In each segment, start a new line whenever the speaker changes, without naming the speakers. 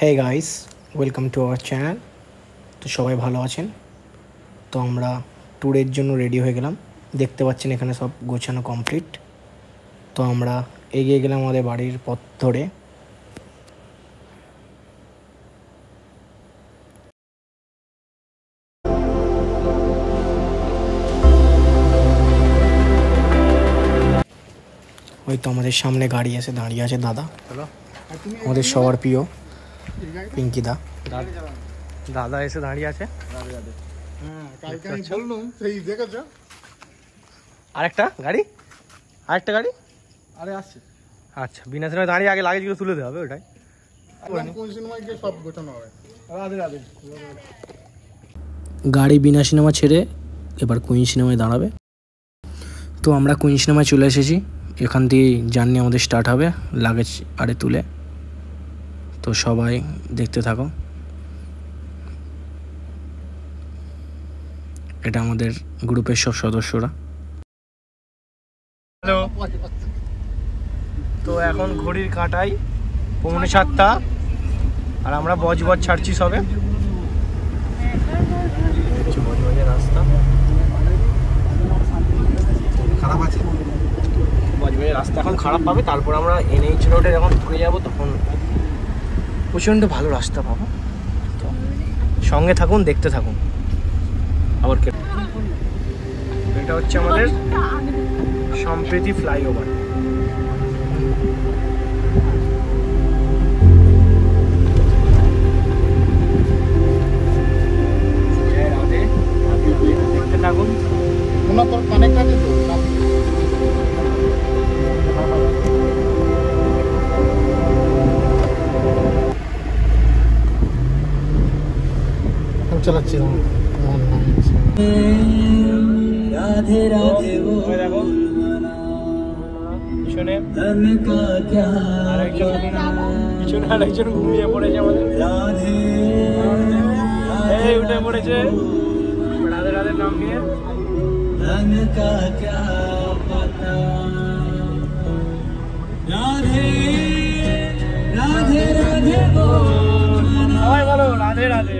Hey guys, welcome to our channel. তো সবাই ভালো আছেন? তো আমরা ট্যুরের জন্য রেডি হয়ে গেলাম। দেখতে পাচ্ছেন এখানে সব গোছানো কমপ্লিট। তো আমরা এগিয়ে গেলাম আমাদের বাড়ির পথ ধরে। ওই তো আমাদের সামনে গাড়ি এসে দাঁড়িয়ে আছে দাদা, আমাদের সবার প্রিয় পিঙ্কি দা। দাদা এসে দাঁড়িয়ে আছে। আরেকটা গাড়ি
আরে আসছে।
আচ্ছা, বিনা সিনেমায় দাঁড়িয়ে আগে লাগেজগুলো তুলে দেওয়া হবে। ওটাই
কোন সিনেমায় গিয়ে সব গোছানো হবে। রাধে রাধে।
গাড়ি বিনা সিনেমা ছেড়ে এবার কুইন সিনেমায় দাঁড়াবে। তো আমরা কুইন সিনেমায় চলে এসেছি। এখান দিয়ে জার্নি আমাদের স্টার্ট হবে লাগেজ আরে তুলে। তো সবাই দেখতে থাকো। এটা আমাদের গ্রুপের সব সদস্যরা। হ্যালো। তো এখন ঘড়ির কাঁটায় 6:45 আর আমরা বজবজ ছাড়ছি সবে। রাস্তা
খারাপ আছে।
বজবজের রাস্তা এখন খারাপ পাবে, তারপর আমরা NH রোডে যখন ঢুকে যাবো তখন প্রচণ্ড ভালো রাস্তা পাবো। তো সঙ্গে থাকুন, দেখতে থাকুন। আবার এটা হচ্ছে আমাদের সম্প্রীতি ফ্লাইওভার। দেখতে থাকুন।
তোর কানেক্ট আছে তো চালাচ্ছি।
রাধে রাধে দেখো পিছনে আরেকজন ঘুমিয়ে পড়েছে আমাদের। এই উঠে পড়েছে রাধে রাধে নাম নিয়ে। সবাই বলো রাধে রাধে।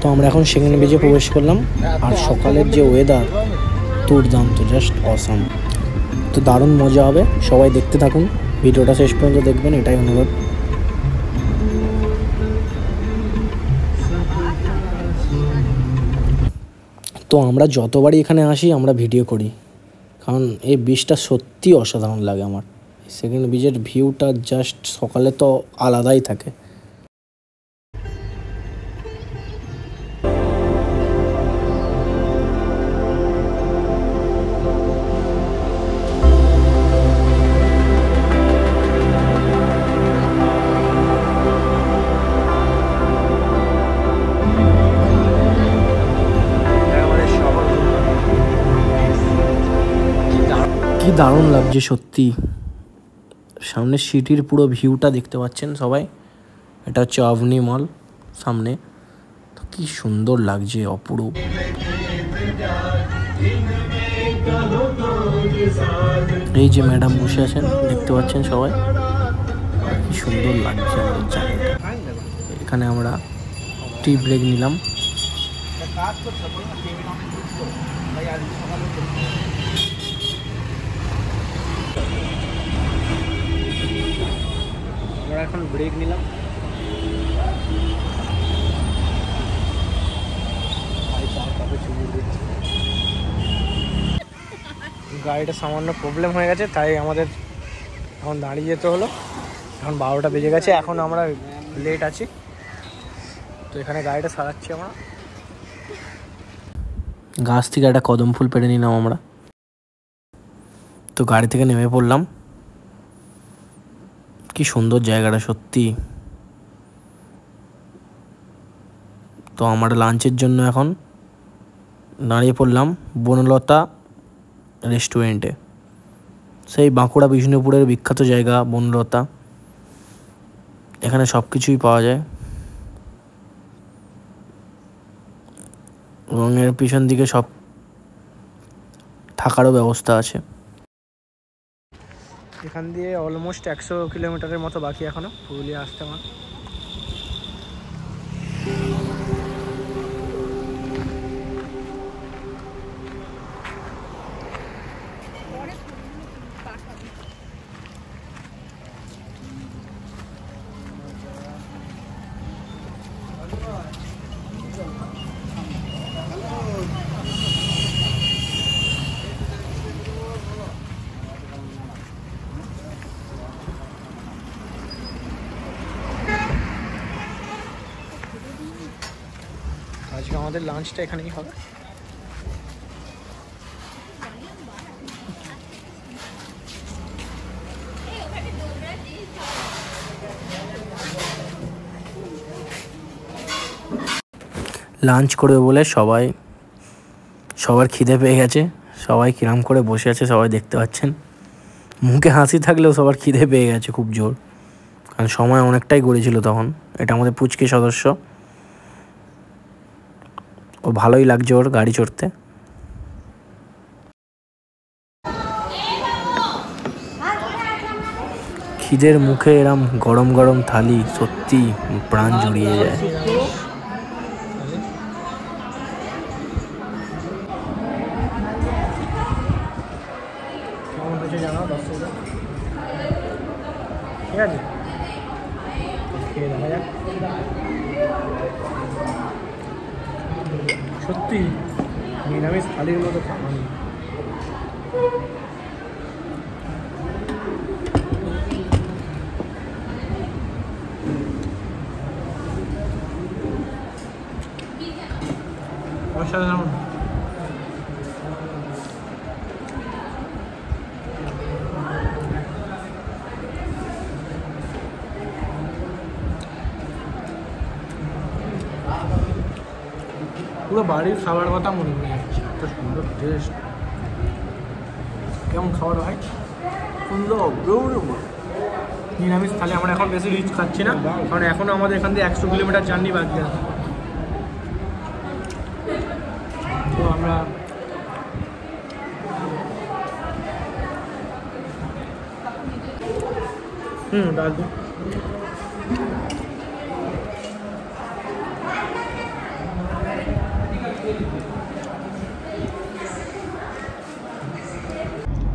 তো আমরা এখন সেকেন্ড বেজে প্রবেশ করলাম। আর সকালের যে ওয়েদার দুর্দান্ত, জাস্ট অসাম। তো দারুণ মজা হবে, সবাই দেখতে থাকুন, ভিডিওটা শেষ পর্যন্ত দেখবেন, এটাই অনুরোধ। তো আমরা যতবারই এখানে আসি আমরা ভিডিও করি, কারণ এই বীজটা সত্যি অসাধারণ লাগে আমার। সেকেন্ড বীজের ভিউটা জাস্ট সকালে তো আলাদাই থাকে। কি দারুণ লাগছে সত্যি। সামনে সিটির পুরো ভিউটা দেখতে পাচ্ছেন সবাই। এটা হচ্ছে অবনি মল সামনে। তো কি সুন্দর লাগছে, অপরূপ। এই যে ম্যাডাম বসে আছেন দেখতে পাচ্ছেন সবাই, কি সুন্দর লাগছে আমাদের জায়গাটা। এখানে আমরা টি ব্রেক নিলাম। আমরা এখন ব্রেক নিলাম। গাড়িটা সামান্য প্রবলেম হয়ে গেছে, তাই আমাদের এখন দাঁড়িয়ে যেতে হলো। এখন 12টা বেজে গেছে, এখন আমরা লেট আছি। তো এখানে গাড়িটা সারাচ্ছি আমরা। গাছ থেকে একটা কদম ফুল পেড়ে নিলাম আমরা। তো গাড়ি থেকে নেমে পড়লাম। কি সুন্দর জায়গাটা সত্যি। তো আমরা লাঞ্চের জন্য এখন দাঁড়িয়ে পড়লাম বনলতা রেস্টুরেন্টে। সেই বাঁকুড়া বিষ্ণুপুরের বিখ্যাত জায়গা বনলতা। এখানে সব কিছুই পাওয়া যায়। এবং এর পিছন দিকে সব থাকারও ব্যবস্থা আছে। এখান দিয়ে অলমোস্ট 100 কিলোমিটারের মতো বাকি এখনো পুরুলিয়া আসতে আমার। আজকে আমাদের লাঞ্চটা এখানেই হবে। লাঞ্চ করবে বলে সবার খিদে পেয়ে গেছে। সবাই কিরাম করে বসে আছে, সবাই দেখতে পাচ্ছেন। মুখে হাসি থাকলেও সবার খিদে পেয়ে গেছে খুব জোর, কারণ সময় অনেকটাই গড়েছিল তখন। এটা আমাদের পুচকে সদস্য, ও ভালোই লাগছে ওর গাড়ি চড়তে। খিদের মুখে এরম গরম গরম থালি সত্যি প্রাণ জুড়িয়ে যায়। ঠিক আছে, খেয়ে দেখা যাক। সত্যি নিরামিষ থালির মতো খাওয়া নেই। অসাধারণ। পুরো বাড়ির খাবার কথা মনে পড়ে যাচ্ছে, এত সুন্দর টেস্ট। কেমন খাবার হয়? সুন্দর। নিরামিষ থালি আমরা এখন বেশি রিচ খাচ্ছি না, কারণ এখনও আমাদের এখান থেকে 100 কিলোমিটার জার্নি বাকি আছে। তো আমরা ডাল দিই।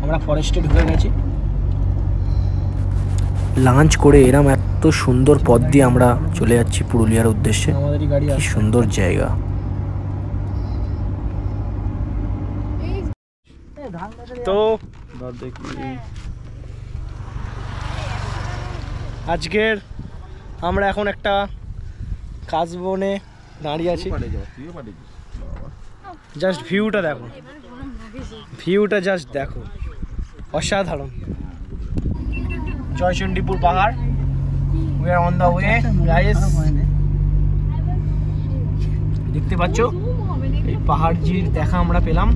আমরা ফরেস্টে ঢুকে গেছি। লাঞ্চ করে এরম এত সুন্দর পথ দিয়ে আমরা চলে যাচ্ছি পুরুলিয়ার উদ্দেশ্যে। আমাদেরই গাড়ি, কি সুন্দর জায়গা। তো আজকের আমরা এখন একটা কাশবনে দাঁড়িয়ে আছি। জাস্ট ভিউটা দেখো, ভিউটা জাস্ট দেখো, অসাধারণ। জয়চন্ডীপুর পাহাড়, we are on the way guys। দেখতে পাচ্ছ এই পাহাড়জির দেখা আমরা পেলাম,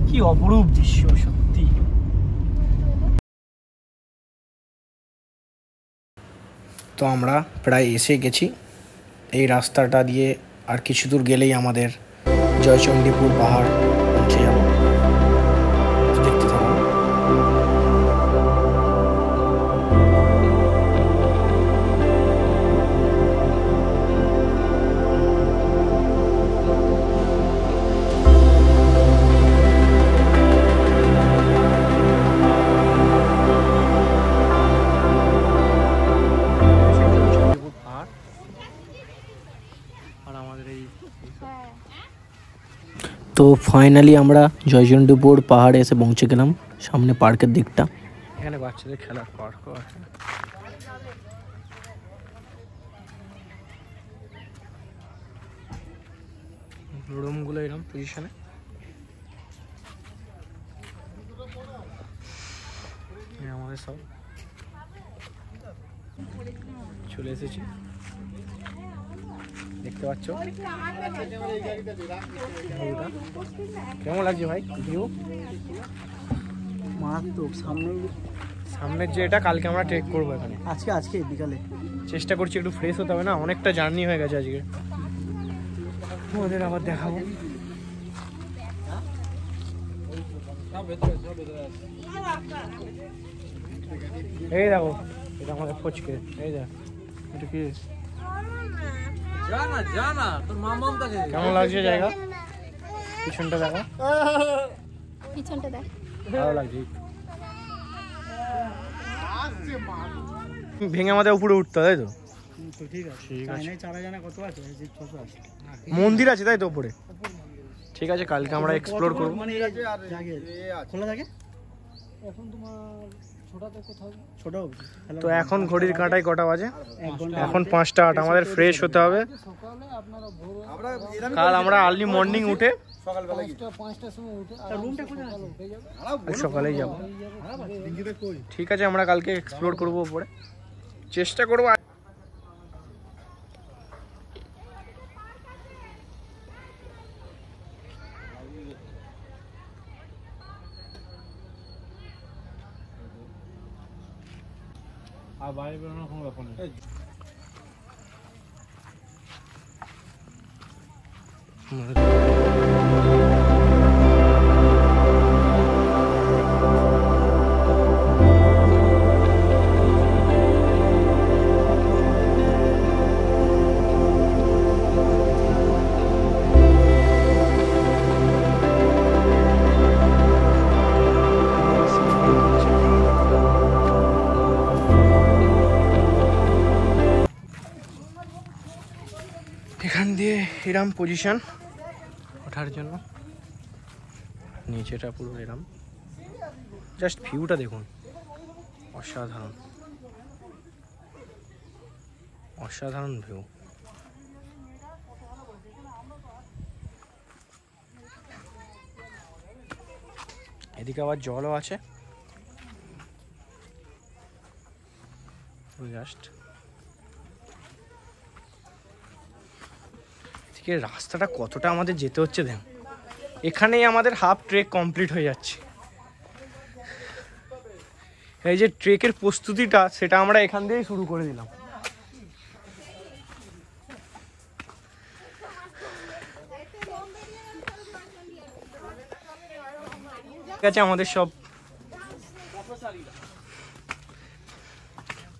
কি অপরূপ দৃশ্য সত্যি। তো আমরা প্রায় এসে গেছি। এই রাস্তাটা দিয়ে আর কিছু দূর গেলেই আমাদের জয়চন্ডীপুর পাহাড় পৌঁছে যাব। দেখতে থাকুন। তো ফাইনালি আমরা জয়চন্ডীপুর পাহাড়ে এসে পৌঁছে গেলাম। সামনে পার্কের দিকটা, এখানে বাচ্চাদের খেলার পার্কও আছে। রুমগুলো এরকম পজিশনে। আমাদের সব চলে এসেছি, দেখতে পাচ্ছ। কেমন লাগছে ভাই ভিউ? মারাত্মক। সামনের যে এটা কালকে আমরা ট্রেক করবো এখানে। আজকে বিকালে চেষ্টা করছি একটু ফ্রেশ হতে হবে না, অনেকটা জার্নি হয়ে গেছে আজকে। ওদের আবার দেখাবো। এই দেখো, এটা আমাদের ফচকে। এই দেখ, এটা কি? জানা তোর মামাম তাকে কেমন লাগছে জায়গা? পিছনটা দেখো,
পিছনটা দেখ,
ভালো লাগছে। ভেঙে আমাদের উপরে উঠতে, তাই তো? ঠিক আছে, মন্দির আছে তাই তো উপরে? ঠিক আছে, কালকে আমরা এক্সপ্লোর করবো।
খোলা থাকে
তো এখন ঘড়ির কাঁটায় কটা বাজে? এখন 5টা 8। আমাদের ফ্রেশ হতে হবে। কাল আমরা আর্লি মর্নিং উঠে সকালেই যাব। ঠিক আছে, আমরা কালকে এক্সপ্লোর করবো উপরে, চেষ্টা করবো। আর বাইরে বেরোনোর কোনো ব্যাপার নেই। এখান দিয়ে এরম পজিশন ওঠার জন্য, নিচেটা পুরো এরম। জাস্ট ভিউটা দেখুন, অসাধারণ অসাধারণ ভিউ। এদিকে আবার জলও আছে। জাস্ট রাস্তাটা কতটা আমাদের যেতে হচ্ছে দেখুন। এখানেই আমাদের হাফ ট্রেক কমপ্লিট হয়ে যাচ্ছে। এই যে ট্রেকের প্রস্তুতিটা, সেটা আমরা এখান দিয়েই শুরু করে দিলাম। ঠিক আছে, আমাদের সব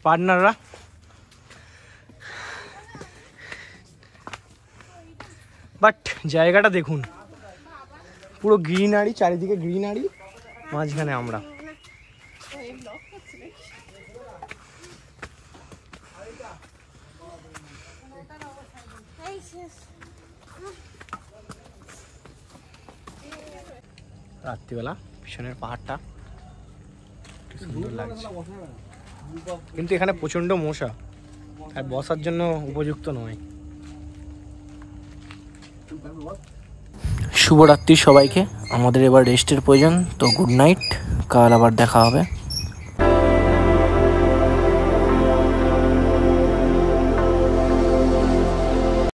পার্টনাররা বাট জায়গাটা দেখুন, পুরো গ্রিনারি, চারিদিকে গ্রিনারি, মাঝখানে আমরা। রাত্রিবেলা পিছনের পাহাড়টা সুন্দর লাগছে, কিন্তু এখানে প্রচন্ড মশা, আর বসার জন্য উপযুক্ত নয়। শুভরাত্রি সবাইকে। আমাদের এবার রেস্টের প্রয়োজন, তো গুড নাইট, কাল আবার দেখা হবে।